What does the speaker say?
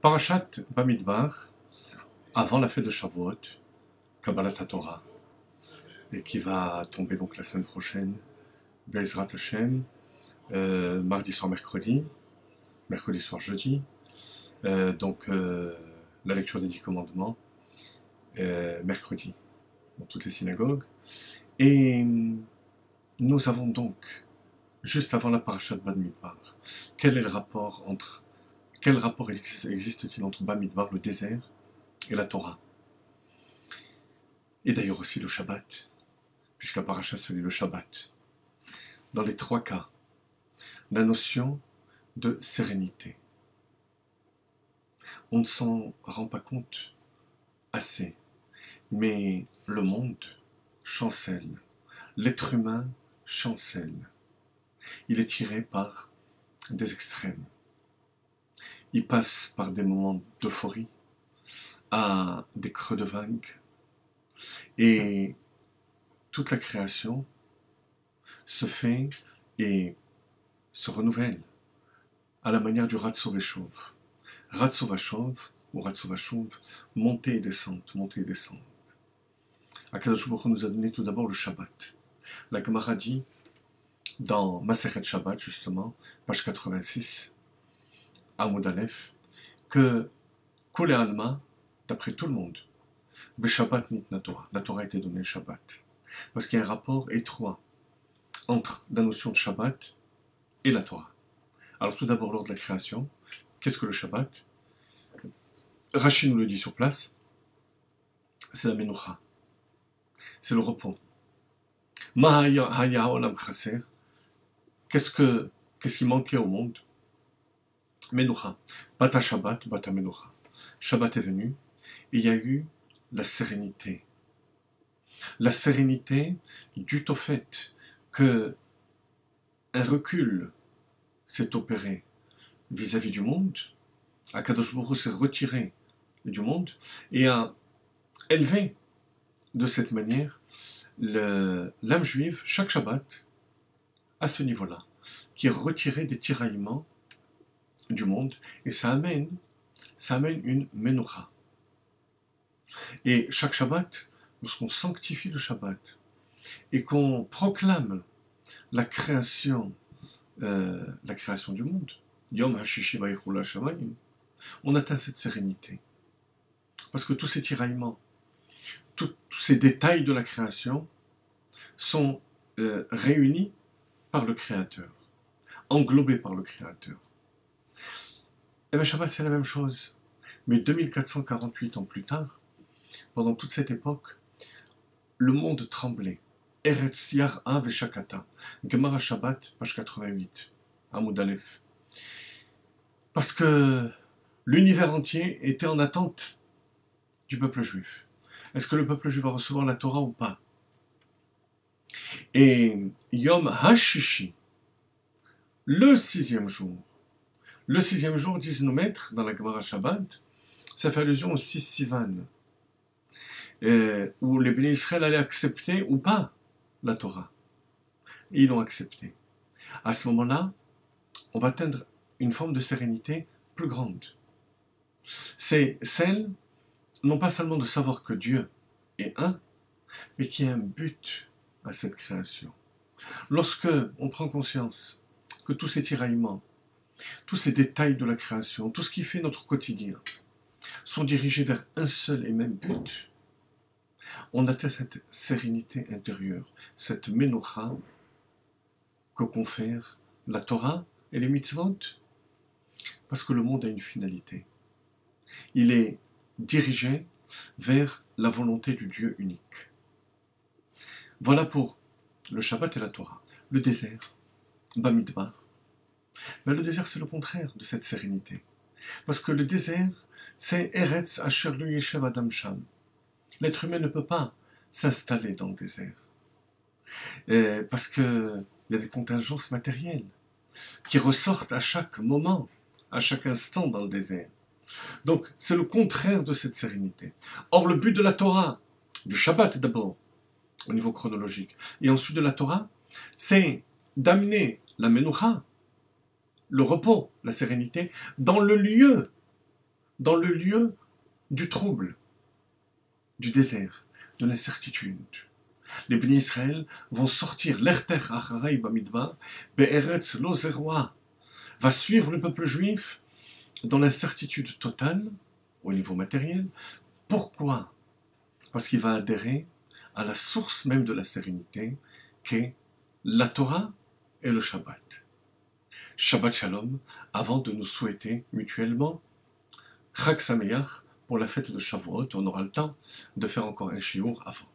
Parashat Bamidbar, avant la fête de Shavuot, Kabbalat HaTorah, et qui va tomber donc la semaine prochaine, Be'ezrat Hashem, mardi soir, mercredi soir, jeudi, la lecture des 10 commandements, mercredi, dans toutes les synagogues. Et nous avons donc, juste avant la Parashat Bamidbar, quel rapport existe-t-il entre Bamidbar, le désert, et la Torah? Et d'ailleurs aussi le Shabbat, puisque la paracha se lit le Shabbat. Dans les trois cas, la notion de sérénité. On ne s'en rend pas compte assez, mais le monde chancelle, l'être humain chancelle. Il est tiré par des extrêmes. Il passe par des moments d'euphorie, à des creux de vagues, et toute la création se fait et se renouvelle à la manière du Ratso Veshov. Ratso Veshov ou Ratso Veshuv, montée et descente, montée et descente. Akadosh Baruch Hu nous a donné tout d'abord le Shabbat. La Gemara dit dans Masechet Shabbat, justement, page 86, Amud Aleph, que Kol Alma, d'après tout le monde, Beshabbat nitna Torah, la Torah a été donnée le Shabbat. Parce qu'il y a un rapport étroit entre la notion de Shabbat et la Torah. Alors tout d'abord, lors de la création, qu'est-ce que le Shabbat? Rashi nous le dit sur place, c'est la Menucha, c'est le repos. Mahaya olam chaser, qu'est-ce qui manquait au monde? Menucha, bata Shabbat, bata Menucha. Shabbat est venu, et il y a eu la sérénité. La sérénité due au fait que un recul s'est opéré vis-à-vis du monde. Akadosh Baruch Hu s'est retiré du monde et a élevé de cette manière l'âme juive, chaque Shabbat, à ce niveau-là, qui est retiré des tiraillements du monde, et ça amène une menucha. Et chaque Shabbat, lorsqu'on sanctifie le Shabbat et qu'on proclame la création du monde, Yom HaShishi Vayichul HaShamayim, on atteint cette sérénité. Parce que tous ces tiraillements, tous ces détails de la création sont réunis par le Créateur, englobés par le Créateur. Et bien Shabbat, c'est la même chose. Mais 2448 ans plus tard, pendant toute cette époque, le monde tremblait. Eretz Yar'a Veshakata. Gemara Shabbat, page 88, Amud Aleph. Parce que l'univers entier était en attente du peuple juif. Est-ce que le peuple juif va recevoir la Torah ou pas? Et Yom HaShishi, le sixième jour, disent nos maîtres dans la Gemara Shabbat, ça fait allusion au 6 Sivan, où les bénis Israël allaient accepter ou pas la Torah. Et ils l'ont accepté. À ce moment-là, on va atteindre une forme de sérénité plus grande. C'est celle, non pas seulement de savoir que Dieu est un, mais qu'il y a un but à cette création. Lorsque on prend conscience que tous ces tiraillements, tous ces détails de la création, tout ce qui fait notre quotidien, sont dirigés vers un seul et même but, on atteint cette sérénité intérieure, cette menucha que confère la Torah et les mitzvot, parce que le monde a une finalité. Il est dirigé vers la volonté du Dieu unique. Voilà pour le Shabbat et la Torah. Le désert, Bamidbar. Mais le désert, c'est le contraire de cette sérénité. Parce que le désert, c'est Eretz Asher Lo Yeshev Adam Sham. L'être humain ne peut pas s'installer dans le désert. Parce qu'il y a des contingences matérielles qui ressortent à chaque moment, à chaque instant dans le désert. Donc, c'est le contraire de cette sérénité. Or, le but de la Torah, du Shabbat d'abord, au niveau chronologique, et ensuite de la Torah, c'est d'amener la Menucha, le repos, la sérénité, dans le lieu dans le lieu du trouble, du désert, de l'incertitude. Les bénis Israël vont sortir, l'Erter Acharai Bamidbar, Be'eretz lo zerwa, va suivre le peuple juif dans l'incertitude totale, au niveau matériel. Pourquoi? Parce qu'il va adhérer à la source même de la sérénité, qu'est la Torah et le Shabbat. Shabbat Shalom, avant de nous souhaiter mutuellement Chag Sameach pour la fête de Shavuot. On aura le temps de faire encore un shiur avant.